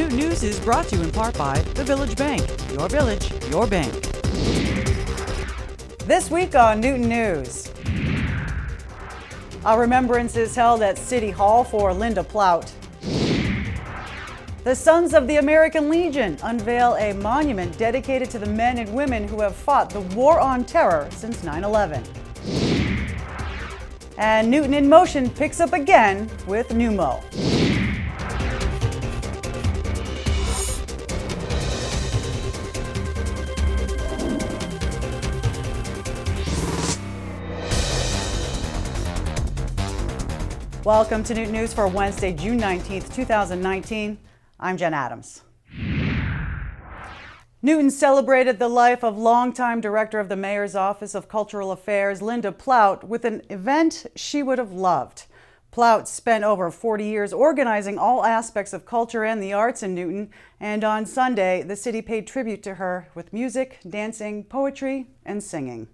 Newton News is brought to you in part by the Village Bank. Your village, your bank. This week on Newton News. A remembrance is held at City Hall for Linda Plaut. The Sons of the American Legion unveil a monument dedicated to the men and women who have fought the war on terror since 9/11. And Newton in Motion picks up again with NewMO. Welcome to Newton News for Wednesday, June 19th, 2019. I'm Jen Adams. Newton celebrated the life of longtime director of the Mayor's Office of Cultural Affairs, Linda Plaut, with an event she would have loved. Plout spent over 40 years organizing all aspects of culture and the arts in Newton, and on Sunday, the city paid tribute to her with music, dancing, poetry, and singing.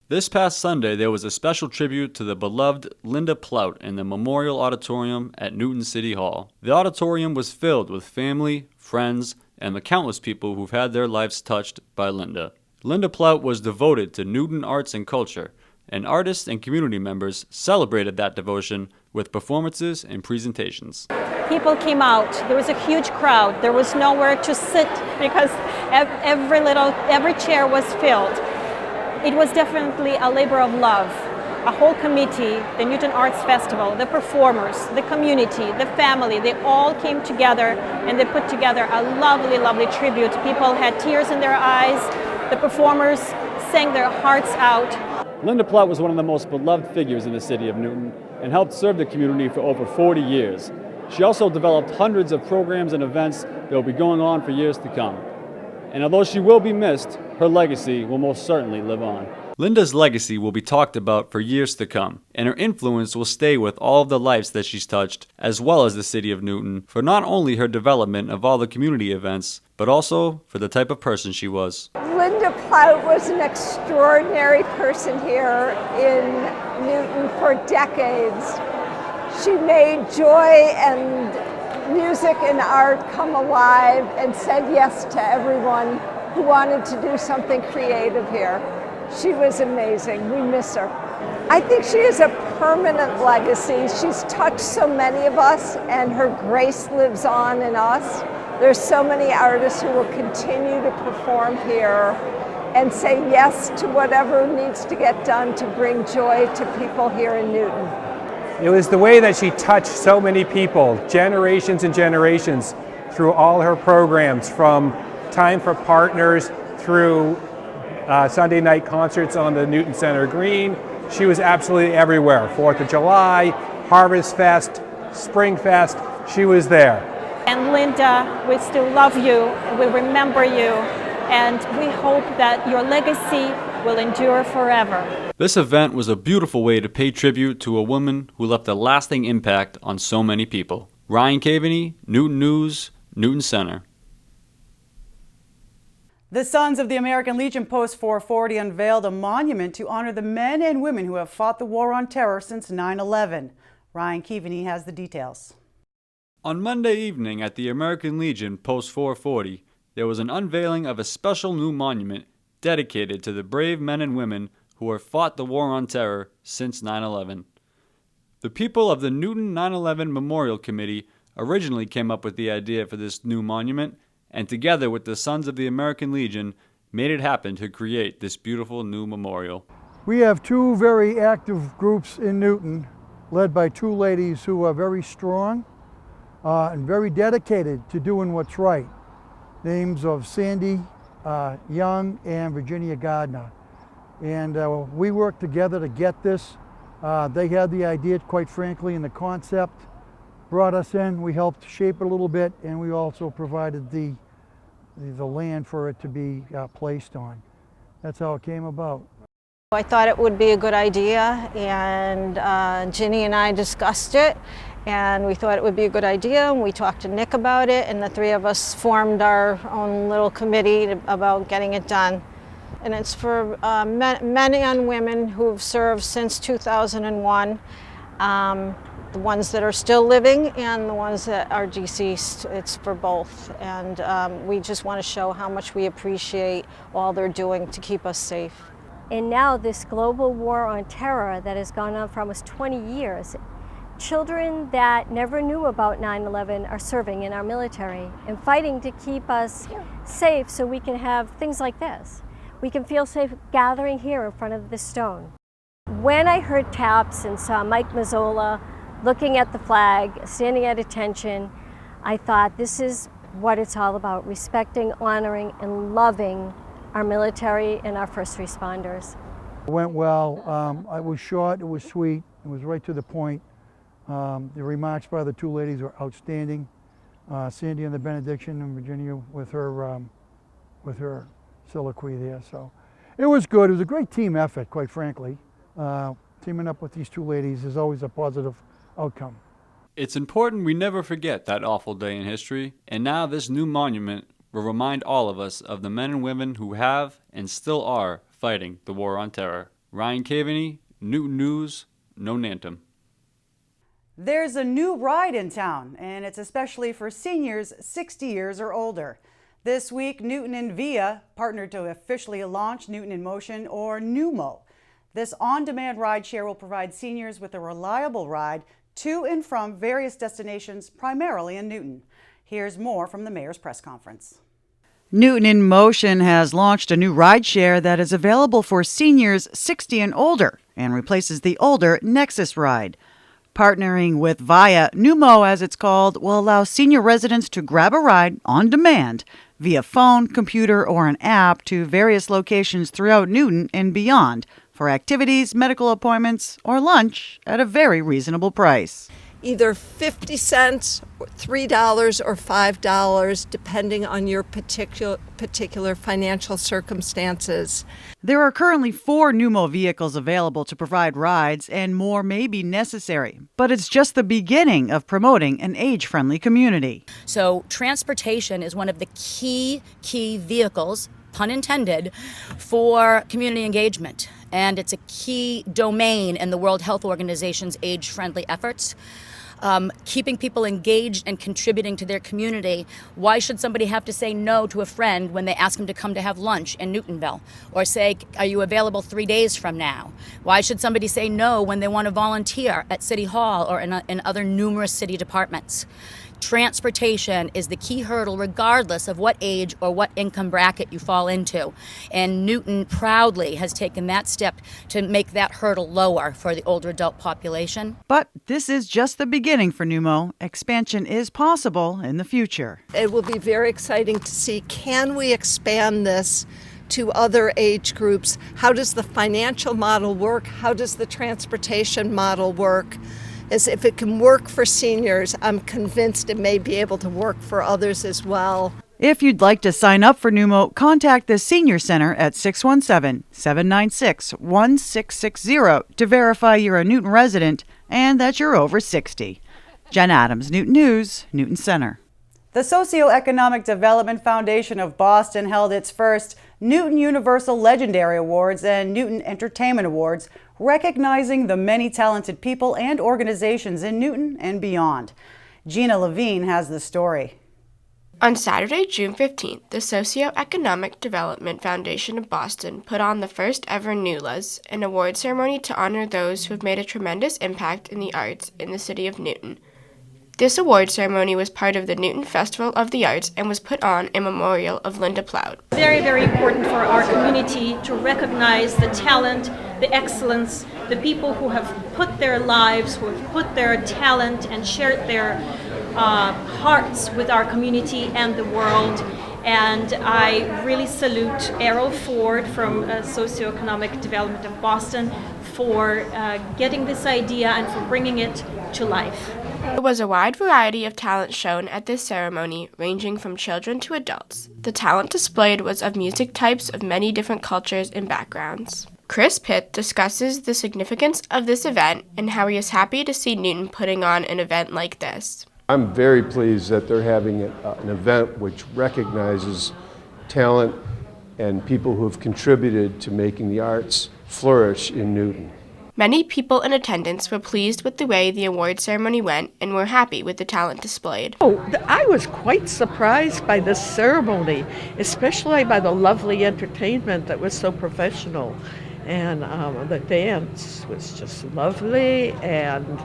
This past Sunday, there was a special tribute to the beloved Linda Plaut in the Memorial Auditorium at Newton City Hall. The auditorium was filled with family, friends, and the countless people who've had their lives touched by Linda. Linda Plaut was devoted to Newton arts and culture, and artists and community members celebrated that devotion with performances and presentations. People came out. There was a huge crowd. There was nowhere to sit because every chair was filled. It was definitely a labor of love. A whole committee, the Newton Arts Festival, the performers, the community, the family, they all came together and they put together a lovely, lovely tribute. People had tears in their eyes. The performers sang their hearts out. Linda Plaut was one of the most beloved figures in the city of Newton and helped serve the community for over 40 years. She also developed hundreds of programs and events that will be going on for years to come. And although she will be missed, her legacy will most certainly live on. Linda's legacy will be talked about for years to come, and her influence will stay with all of the lives that she's touched, as well as the city of Newton, for not only her development of all the community events, but also for the type of person she was. Linda Plaut was an extraordinary person here in Newton for decades. She made joy and music and art come alive and said yes to everyone who wanted to do something creative here. She was amazing. We miss her. I think she is a permanent legacy. She's touched so many of us, and her grace lives on in us. There's so many artists who will continue to perform here and say yes to whatever needs to get done to bring joy to people here in Newton. It was the way that she touched so many people, generations and generations, through all her programs, from Time for Partners through Sunday night concerts on the Newton Center Green. She was absolutely everywhere. 4th of July, Harvest Fest, Spring Fest, she was there. And Linda, we still love you, we remember you, and we hope that your legacy will endure forever. This event was a beautiful way to pay tribute to a woman who left a lasting impact on so many people. Ryan Caveney, Newton News, Newton Center. The Sons of the American Legion Post 440 unveiled a monument to honor the men and women who have fought the war on terror since 9/11. Ryan Caveney has the details. On Monday evening at the American Legion Post 440, there was an unveiling of a special new monument dedicated to the brave men and women who have fought the war on terror since 9/11. The people of the Newton 9/11 Memorial Committee originally came up with the idea for this new monument, and together with the Sons of the American Legion, made it happen to create this beautiful new memorial. We have two very active groups in Newton, led by two ladies who are very strong and very dedicated to doing what's right. Names of Sandy Young and Virginia Gardner. And we worked together to get this. They had the idea, quite frankly, and the concept, brought us in, we helped shape it a little bit, and we also provided the land for it to be placed on. That's how it came about. I thought it would be a good idea, and Ginny and I discussed it, and we thought it would be a good idea, and we talked to Nick about it, and the three of us formed our own little committee about getting it done. And it's for men and women who've served since 2001. the ones that are still living and the ones that are deceased. It's for both. And we just want to show how much we appreciate all they're doing to keep us safe. And now this global war on terror that has gone on for almost 20 years, children that never knew about 9/11 are serving in our military and fighting to keep us safe so we can have things like this. We can feel safe gathering here in front of this stone. When I heard taps and saw Mike Mazzola looking at the flag, standing at attention, I thought this is what it's all about, respecting, honoring, and loving our military and our first responders. It went well. It was short, it was sweet, it was right to the point. The remarks by the two ladies were outstanding. Sandy on the benediction and Virginia with her soliloquy there. So it was good. It was a great team effort, quite frankly. Teaming up with these two ladies is always a positive outcome. It's important we never forget that awful day in history, and now this new monument will remind all of us of the men and women who have and still are fighting the war on terror. Ryan Caveney, Newton News, No Nantum. There's a new ride in town, and it's especially for seniors 60 years or older. This week, Newton and VIA partnered to officially launch Newton in Motion, or NewMO. This on-demand ride share will provide seniors with a reliable ride to and from various destinations, primarily in Newton. Here's more from the mayor's press conference. Newton in Motion has launched a new ride share that is available for seniors 60 and older and replaces the older Nexus ride. Partnering with VIA, NewMO as it's called, will allow senior residents to grab a ride on demand via phone, computer, or an app to various locations throughout Newton and beyond for activities, medical appointments, or lunch at a very reasonable price. Either 50 cents, $3, or $5, depending on your particular financial circumstances. There are currently 4 NewMO vehicles available to provide rides, and more may be necessary. But it's just the beginning of promoting an age-friendly community. So transportation is one of the key vehicles, pun intended, for community engagement. And it's a key domain in the World Health Organization's age-friendly efforts. Keeping people engaged and contributing to their community. Why should somebody have to say no to a friend when they ask them to come to have lunch in Newtonville? Or say, are you available 3 days from now? Why should somebody say no when they want to volunteer at City Hall or in other numerous city departments? Transportation is the key hurdle regardless of what age or what income bracket you fall into. And Newton proudly has taken that step to make that hurdle lower for the older adult population. But this is just the beginning for NewMO. Expansion is possible in the future. It will be very exciting to see, can we expand this to other age groups? How does the financial model work? How does the transportation model work? As if it can work for seniors, I'm convinced it may be able to work for others as well. If you'd like to sign up for NewMO, contact the Senior Center at 617-796-1660 to verify you're a Newton resident and that you're over 60. Jen Adams, Newton News, Newton Center. The Socioeconomic Development Foundation of Boston held its first Newton Universal Legendary Awards and Newton Entertainment Awards, recognizing the many talented people and organizations in Newton and beyond. Gina Levine has the story. On Saturday, June 15th, the Socioeconomic Development Foundation of Boston put on the first ever NEWLAs, an award ceremony to honor those who have made a tremendous impact in the arts in the city of Newton. This award ceremony was part of the Newton Festival of the Arts and was put on in memorial of Linda Plaut. Very, very important for our community to recognize the talent, the excellence, the people who have put their lives, who have put their talent and shared their hearts with our community and the world. And I really salute Errol Ford from Socioeconomic Development of Boston for getting this idea and for bringing it to life. There was a wide variety of talent shown at this ceremony, ranging from children to adults. The talent displayed was of music types of many different cultures and backgrounds. Chris Pitt discusses the significance of this event and how he is happy to see Newton putting on an event like this. I'm very pleased that they're having an event which recognizes talent and people who have contributed to making the arts flourish in Newton. Many people in attendance were pleased with the way the award ceremony went and were happy with the talent displayed. I was quite surprised by this ceremony, especially by the lovely entertainment that was so professional. And the dance was just lovely, and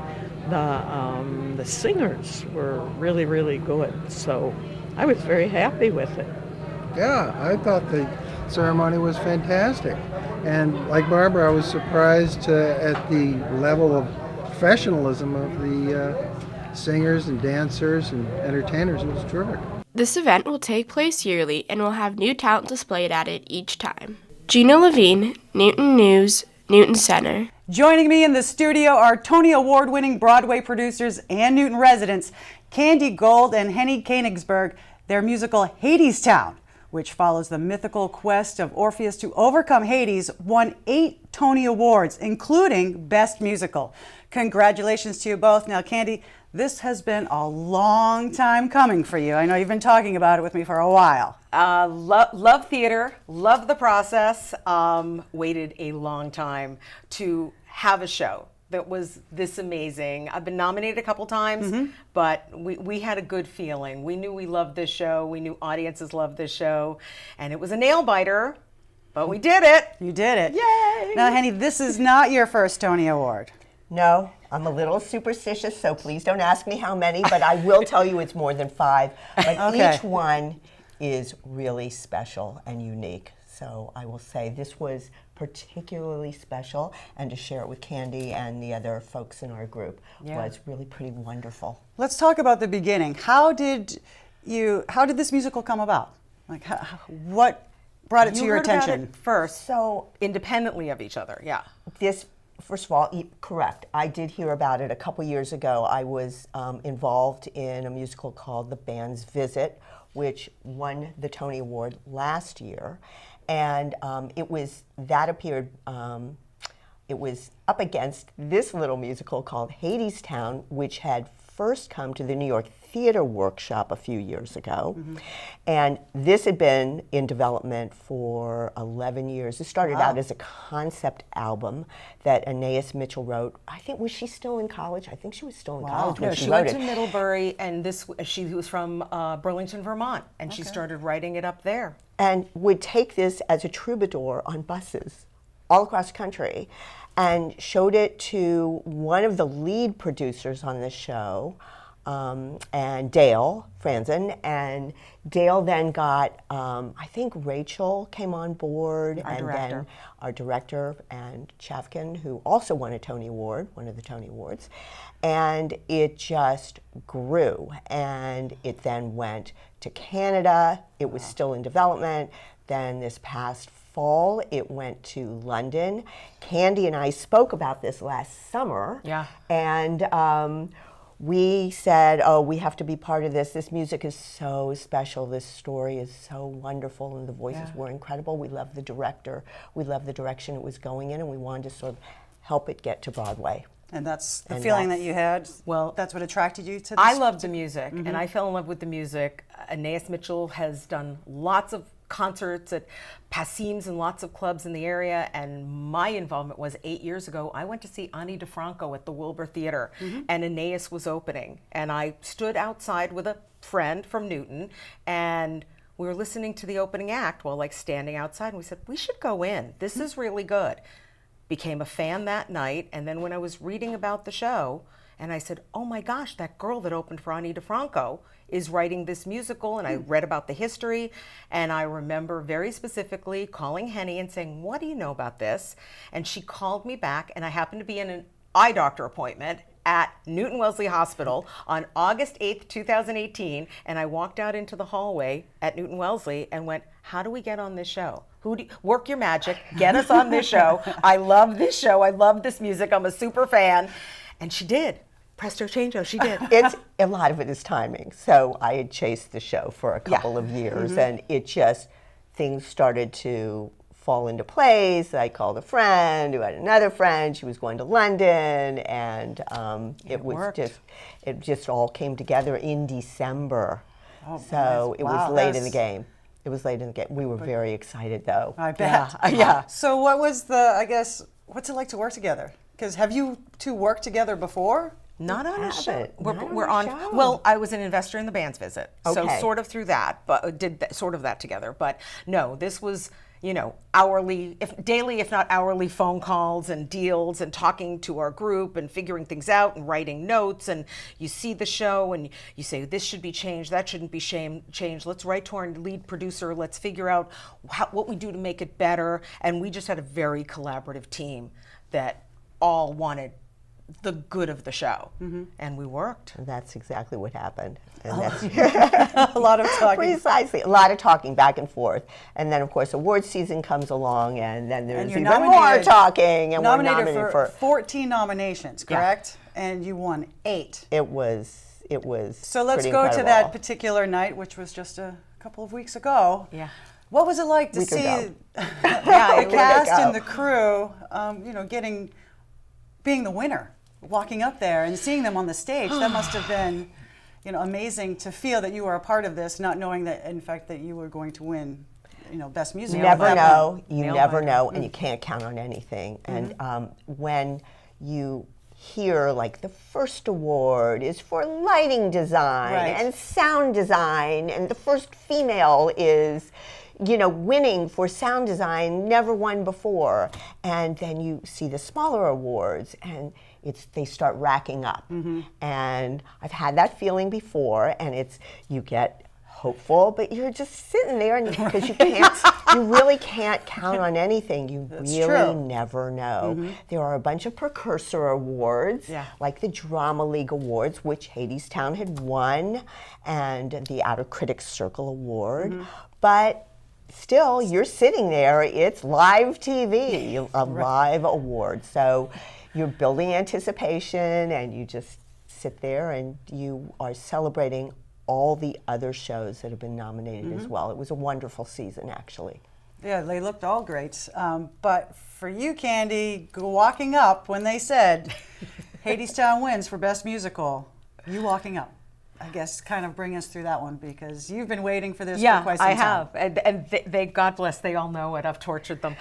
the singers were really, really good. So I was very happy with it. Yeah, I thought the ceremony was fantastic. And like Barbara, I was surprised at the level of professionalism of the singers and dancers and entertainers. It was terrific. This event will take place yearly and will have new talent displayed at it each time. Gina Levine, Newton News, Newton Center. Joining me in the studio are Tony Award-winning Broadway producers and Newton residents, Candy Gold and Henny Koenigsberg. Their musical Hadestown, which follows the mythical quest of Orpheus to overcome Hades, won 8 Tony Awards, including Best Musical. Congratulations to you both. Now, Candy, this has been a long time coming for you. I know you've been talking about it with me for a while. Love theater, love the process. Waited a long time to have a show that was this amazing. I've been nominated a couple times, but we had a good feeling. We knew we loved this show. We knew audiences loved this show. And it was a nail biter, but we did it. You did it. Yay! Now, Henny, this is not your first Tony Award. No, I'm a little superstitious, so please don't ask me how many, but I will tell you it's more than 5. But Okay. Each one is really special and unique. So I will say this was particularly special, and to share it with Candy and the other folks in our group was really pretty wonderful. Let's talk about the beginning. How did this musical come about? Like, what brought it to your attention? About it first, So independently of each other, yeah. this, first of all, correct. I did hear about it a couple years ago. I was involved in a musical called The Band's Visit, which won the Tony Award last year. And it was up against this little musical called Hadestown, which had first come to the New York Theater Workshop a few years ago. And this had been in development for 11 years. It started out as a concept album that Anais Mitchell wrote. I think, was she still in college? I think she was still in college when she wrote it. She went to Middlebury, and she was from Burlington, Vermont, and she started writing it up there. And would take this as a troubadour on buses all across the country, and showed it to one of the lead producers on the show, and Dale Franzen. And Dale then got, I think Rachel came on board, then our director, and Chavkin, who also won a Tony Award, one of the Tony Awards. And it just grew, and it then went to Canada. It was still in development. Then this past fall, it went to London. Candy and I spoke about this last summer. Yeah. And we said, oh, we have to be part of this. This music is so special. This story is so wonderful, and the voices were incredible. We love the director. We love the direction it was going in, and we wanted to sort of help it get to Broadway. And that's the feeling that you had? Well, that's what attracted you to this? I loved the music, and I fell in love with the music. Anais Mitchell has done lots of concerts at Passim's and lots of clubs in the area, and my involvement was 8 years ago. I went to see Ani DeFranco at the Wilbur Theater, and Anais was opening, and I stood outside with a friend from Newton, and we were listening to the opening act while standing outside, and we said, we should go in. This is really good. Became a fan that night, and then when I was reading about the show, and I said, oh my gosh, that girl that opened for Ani DeFranco is writing this musical, and I read about the history, and I remember very specifically calling Henny and saying, what do you know about this? And she called me back, and I happened to be in an eye doctor appointment at Newton Wellesley Hospital on August 8th, 2018, and I walked out into the hallway at Newton Wellesley and went, how do we get on this show? Work your magic, get us on this show. I love this show, I love this music, I'm a super fan. And she did. Presto changeo, she did. A lot of it is timing. So I had chased the show for a couple of years, and it just, things started to fall into place. I called a friend who had another friend. She was going to London, and it just all came together in December. So it was late in the game. It was late in the game. We were very excited, though. I bet. Yeah. So what was what's it like to work together? Because have you two worked together before? Not on a show. Not We're on on. a show. Well, I was an investor in the band's visit, so Okay. sort of through that, but sort of that together. But no, this was, you know, hourly, daily, if not hourly, phone calls and deals and talking to our group and figuring things out and writing notes. And you see the show and you say, this should be changed, that shouldn't be changed. Let's write to our lead producer. Let's figure out what we do to make it better. And we just had a very collaborative team that all wanted the good of the show, and we worked. And that's exactly what happened. And A lot of talking. Precisely, a lot of talking back and forth. And then, of course, awards season comes along, and then there's you're even more talking. And we're nominated for 14 nominations, correct? And you won 8. It was. So let's pretty go to incredible. that particular night, which was just a couple of weeks ago. Yeah. What was it like to Week see ago. the cast and the crew, you know, being the winner, walking up there and seeing them on the stage? That must have been, you know, amazing to feel that you were a part of this, not knowing that, in fact, that you were going to win, you know, Best Music. You never know. You Nail never biter. know, and you can't count on anything. And when you hear, like, the first award is for lighting design and sound design, and the first female is, you know, winning for sound design, never won before. And then you see the smaller awards, and they start racking up. And I've had that feeling before, and you get hopeful, but you're just sitting there, and because you really can't count on anything. You really never know. There are a bunch of precursor awards, like the Drama League Awards, which Hadestown had won, and the Outer Critics Circle Award. But still, you're sitting there, it's live TV, a live award. So you're building anticipation, and you just sit there and you are celebrating all the other shows that have been nominated as well. It was a wonderful season, actually. Yeah, they looked all great. But for you, Candy, walking up when they said Hadestown wins for Best Musical, you walking up, I guess, kind of bring us through that one, because you've been waiting for this for quite some time. Yeah, I have, and they, God bless, they all know it. I've tortured them.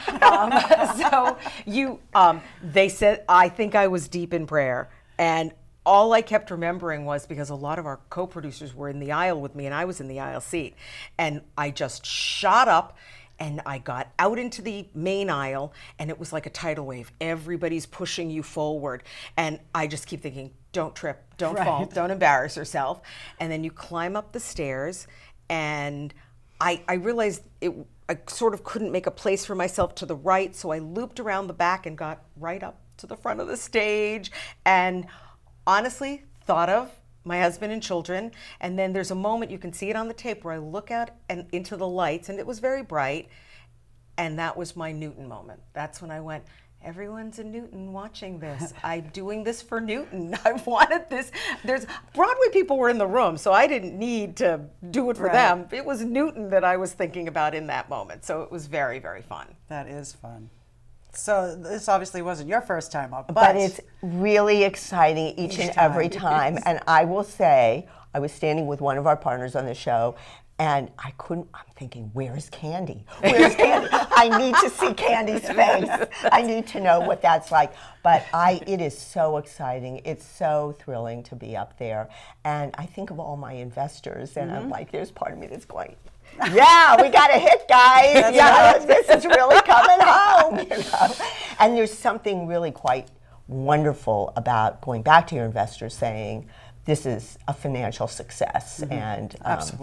They said, I think I was deep in prayer, and all I kept remembering was, because a lot of our co-producers were in the aisle with me, and I was in the aisle seat, and I just shot up. And I got out into the main aisle, and it was like a tidal wave. Everybody's pushing you forward. And I just keep thinking, don't trip, don't fall, don't embarrass yourself. And then you climb up the stairs, and I realized I sort of couldn't make a place for myself to the right, so I looped around the back and got right up to the front of the stage, and honestly thought of my husband and children. And then there's a moment, you can see it on the tape, where I look out and into the lights, and it was very bright, and that was my Newton moment. That's when I went, everyone's in Newton watching this. I'm doing this for Newton. I wanted this. There's Broadway people were in the room, so I didn't need to do it for them. It was Newton that I was thinking about in that moment. So it was very, very fun. That is fun. So this obviously wasn't your first time up, but it's really exciting each and every time. And I will say, I was standing with one of our partners on the show, and I'm thinking, where's Candy? Where's Candy? I need to see Candy's face. I need to know what that's like. But it is so exciting. It's so thrilling to be up there. And I think of all my investors, and I'm like, there's part of me that's going, yeah, we got a hit, guys. This is really coming home. You know? And there's something really quite wonderful about going back to your investors saying, this is a financial success, and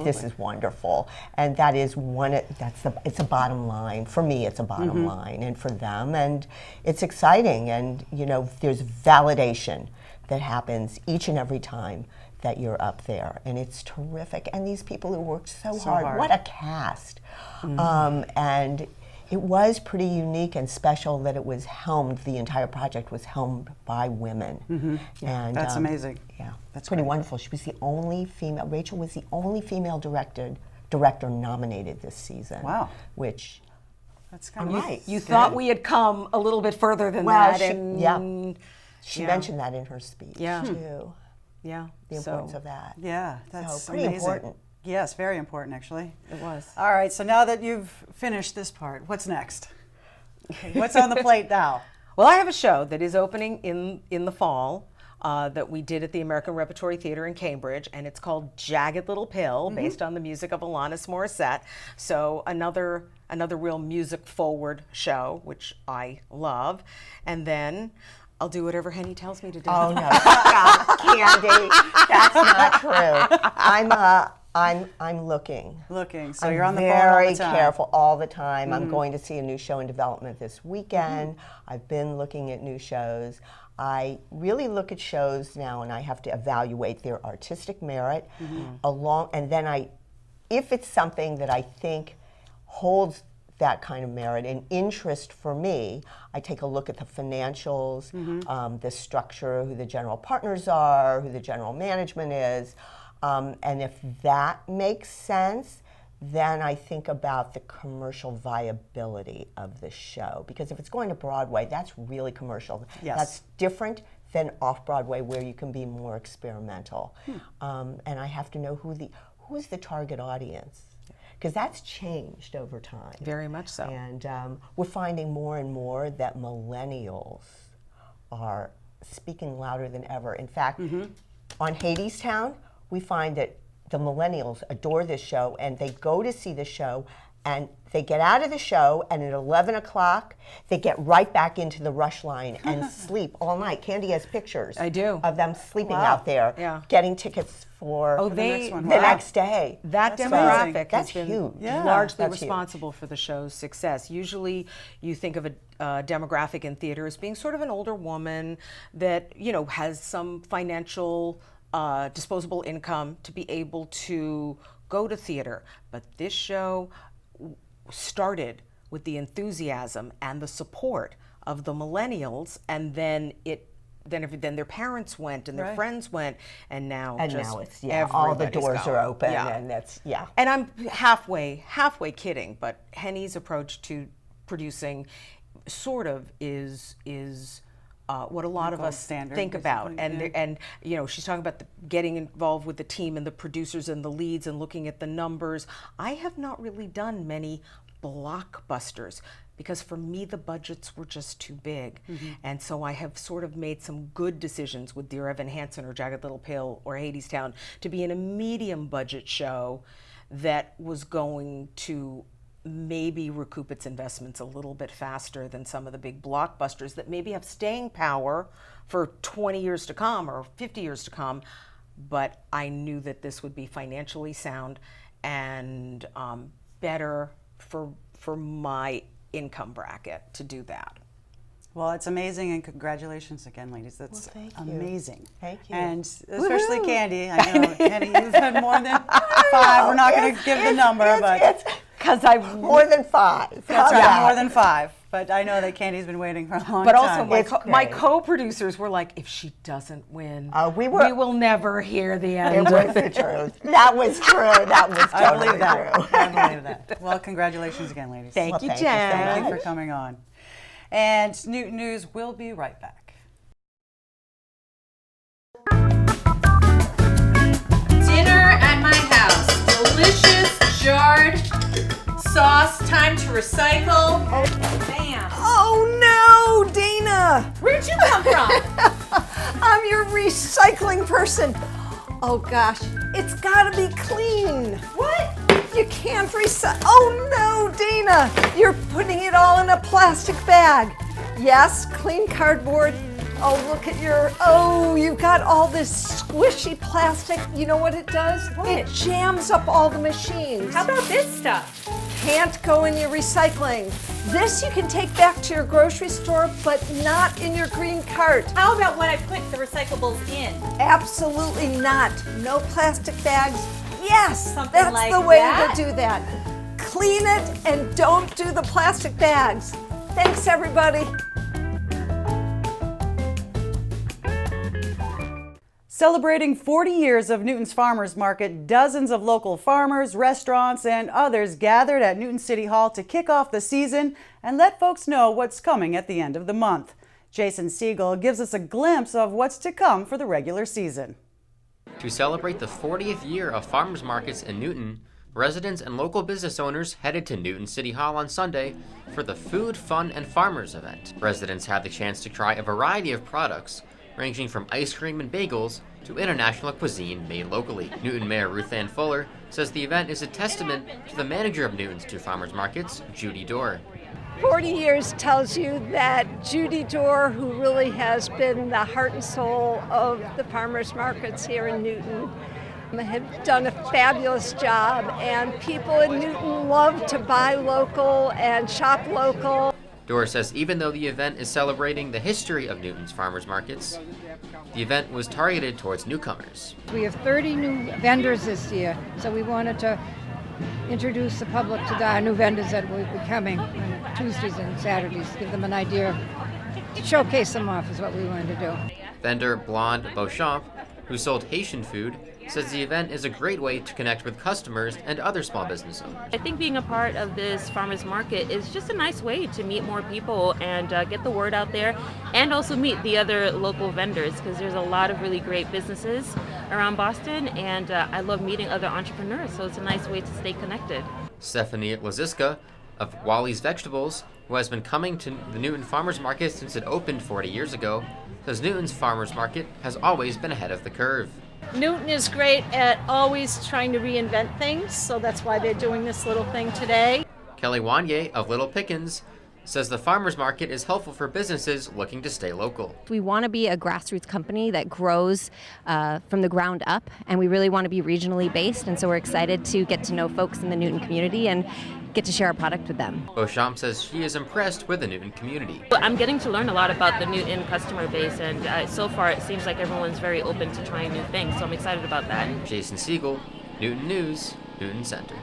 this is wonderful. And that is it's a bottom line. For me, it's a bottom line, and for them, and it's exciting. And you know, there's validation that happens each and every time that you're up there, and it's terrific. And these people who worked so hard, what a cast. And it was pretty unique and special that it was helmed, the entire project was helmed by women. And that's amazing. Yeah, that's pretty great. wonderful. She was the only female, Rachel was the only female director nominated this season. Wow. Which, that's kind of You thought we had come a little bit further than well, that. She mentioned that in her speech too. Yeah. The importance of that. Yeah, that's pretty amazing. important. Yes, very important, actually. It was. All right, so now that you've finished this part, what's next? What's on the plate now? Well, I have a show that is opening in the fall that we did at the American Repertory Theater in Cambridge, and it's called Jagged Little Pill, based on the music of Alanis Morissette. So another real music-forward show, which I love. And then I'll do whatever Henny tells me to do. Oh no, stop, Candy. That's not true. I'm looking. Looking. So I'm you're on the phone all the time. very careful all the time. I'm going to see a new show in development this weekend. I've been looking at new shows. I really look at shows now, and I have to evaluate their artistic merit and then if it's something that I think holds that kind of merit and interest for me, I take a look at the financials, the structure, who the general partners are, who the general management is, and if that makes sense, then I think about the commercial viability of the show. Because if it's going to Broadway, that's really commercial. Yes. That's different than off-Broadway, where you can be more experimental. And I have to know who is the target audience. Because that's changed over time. Very much so. And we're finding more and more that millennials are speaking louder than ever. In fact, on Hadestown, we find that the millennials adore this show, and they go to see the show, and they get out of the show, and at 11 o'clock, they get right back into the rush line and sleep all night. Candy has pictures I do. of them sleeping out there, getting tickets for the next day. That That's demographic that's has been huge. largely That's responsible for the show's success. Usually you think of a demographic in theater as being sort of an older woman that, has some financial disposable income to be able to go to theater. But this show started with the enthusiasm and the support of the millennials, and then their parents went and their friends went, and now it's all the doors are open, and that's And I'm halfway kidding, but Henny's approach to producing sort of is what a lot of us standard, think about, and she's talking about getting involved with the team and the producers and the leads and looking at the numbers. I have not really done many blockbusters because for me the budgets were just too big, and so I have sort of made some good decisions with Dear Evan Hansen or Jagged Little Pill or Hadestown to be in a medium budget show that was going to maybe recoup its investments a little bit faster than some of the big blockbusters that maybe have staying power for 20 years to come or 50 years to come. But I knew that this would be financially sound and better for my income bracket to do that. Well, it's amazing, and congratulations again, ladies. That's amazing. Thank you. And especially Candy. I know, Candy, you've had more than 5. We're not going to give the number, but because I've more than 5. That's right, more than 5. But I know that Candy's been waiting for a long time. But also, my co-producers were like, if she doesn't win, we will never hear the end. It was the truth. That was true. That was totally true. I believe that. Well, congratulations again, ladies. Thank you, Jen. Thank you for coming on. And Newton News will be right back. Dinner at my house. Delicious jarred sauce. Time to recycle. Bam. Oh no, Dana! Where'd you come from? I'm your recycling person. Oh gosh, it's gotta be clean. What? You can't recycle. Oh no, Dana! You're putting it all in a plastic bag. Yes, clean cardboard. Oh, look at you've got all this squishy plastic. You know what it does? What? It jams up all the machines. How about this stuff? Can't go in your recycling. This you can take back to your grocery store, but not in your green cart. How about what I put the recyclables in? Absolutely not. No plastic bags. Yes, Something that's like the way that? to do that. Clean it and don't do the plastic bags. Thanks, everybody. Celebrating 40 years of Newton's Farmers Market, dozens of local farmers, restaurants, and others gathered at Newton City Hall to kick off the season and let folks know what's coming at the end of the month. Jason Siegel gives us a glimpse of what's to come for the regular season. To celebrate the 40th year of farmers markets in Newton, Residents and local business owners headed to Newton City Hall on Sunday for the Food, Fun, and Farmers event. Residents had the chance to try a variety of products, ranging from ice cream and bagels to international cuisine made locally. Newton Mayor Ruth Ann Fuller says the event is a testament to the manager of Newton's two farmers markets, Judy Dorr. 40 years tells you that Judy Dorr, who really has been the heart and soul of the farmers markets here in Newton, have done a fabulous job, and people in Newton love to buy local and shop local. Dorr says even though the event is celebrating the history of Newton's farmers markets, the event was targeted towards newcomers. We have 30 new vendors this year, so we wanted to introduce the public to the new vendors that will be coming on Tuesdays and Saturdays, give them an idea, to showcase them off is what we wanted to do. Vendor Blonde Beauchamp, who sold Haitian food, says the event is a great way to connect with customers and other small business owners. I think being a part of this farmers market is just a nice way to meet more people and get the word out there, and also meet the other local vendors, because there's a lot of really great businesses around Boston, and I love meeting other entrepreneurs, so it's a nice way to stay connected. Stephanie Laziska of Wally's Vegetables, who has been coming to the Newton Farmers Market since it opened 40 years ago, says Newton's Farmers Market has always been ahead of the curve. Newton is great at always trying to reinvent things, so that's why they're doing this little thing today. Kelly Wanye of Little Pickens says the farmers market is helpful for businesses looking to stay local. We want to be a grassroots company that grows from the ground up, and we really want to be regionally based, and so we're excited to get to know folks in the Newton community and get to share our product with them. Beauchamp says she is impressed with the Newton community. I'm getting to learn a lot about the Newton customer base, and so far it seems like everyone's very open to trying new things, so I'm excited about that. Jason Siegel, Newton News, Newton Center.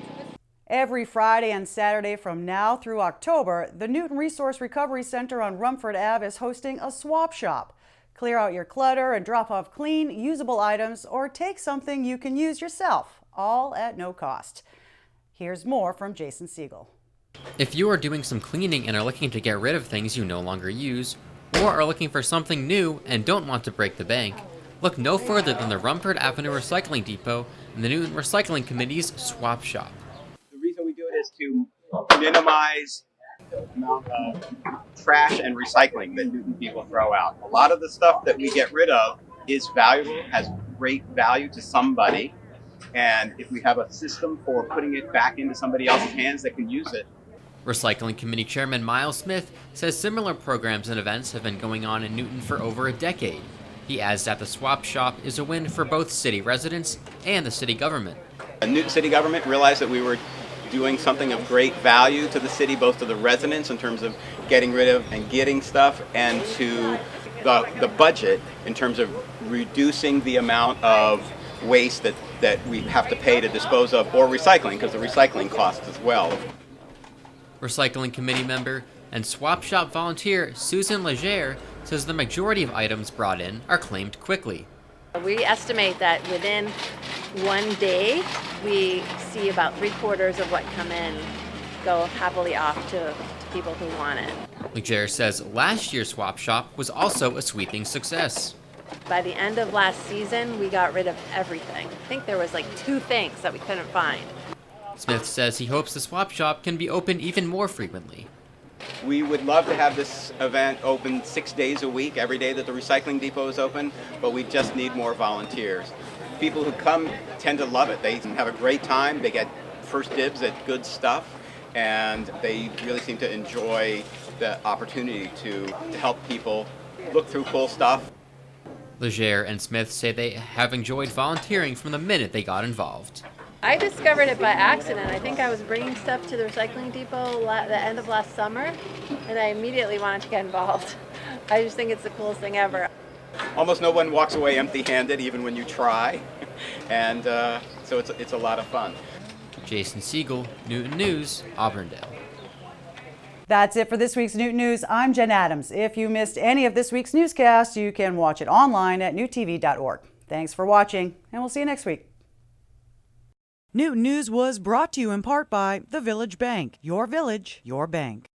Every Friday and Saturday from now through October, the Newton Resource Recovery Center on Rumford Ave is hosting a swap shop. Clear out your clutter and drop off clean, usable items, or take something you can use yourself, all at no cost. Here's more from Jason Siegel. If you are doing some cleaning and are looking to get rid of things you no longer use, or are looking for something new and don't want to break the bank, look no further than the Rumford Avenue Recycling Depot and the Newton Recycling Committee's swap shop. The reason we do it is to minimize the amount of trash and recycling that Newton people throw out. A lot of the stuff that we get rid of is valuable, has great value to somebody, and if we have a system for putting it back into somebody else's hands that can use it. Recycling Committee Chairman Miles Smith says similar programs and events have been going on in Newton for over a decade. He adds that the swap shop is a win for both city residents and the city government. The Newton city government realized that we were doing something of great value to the city, both to the residents in terms of getting rid of and getting stuff, and to the budget in terms of reducing the amount of waste that we have to pay to dispose of, or recycling, because the recycling costs as well. Recycling Committee member and swap shop volunteer Susan Legere says the majority of items brought in are claimed quickly. We estimate that within one day, we see about 3/4 of what come in go happily off to people who want it. Legere says last year's swap shop was also a sweeping success. By the end of last season, we got rid of everything. I think there was like 2 things that we couldn't find. Smith says he hopes the swap shop can be open even more frequently. We would love to have this event open 6 days a week, every day that the recycling depot is open, but we just need more volunteers. People who come tend to love it. They have a great time, they get first dibs at good stuff, and they really seem to enjoy the opportunity to help people look through cool stuff. Legere and Smith say they have enjoyed volunteering from the minute they got involved. I discovered it by accident. I think I was bringing stuff to the recycling depot the end of last summer, and I immediately wanted to get involved. I just think it's the coolest thing ever. Almost no one walks away empty-handed, even when you try, and so it's a lot of fun. Jason Siegel, Newton News, Auburndale. That's it for this week's Newton News. I'm Jen Adams. If you missed any of this week's newscast, you can watch it online at newtv.org. Thanks for watching, and we'll see you next week. Newton News was brought to you in part by The Village Bank. Your village, your bank.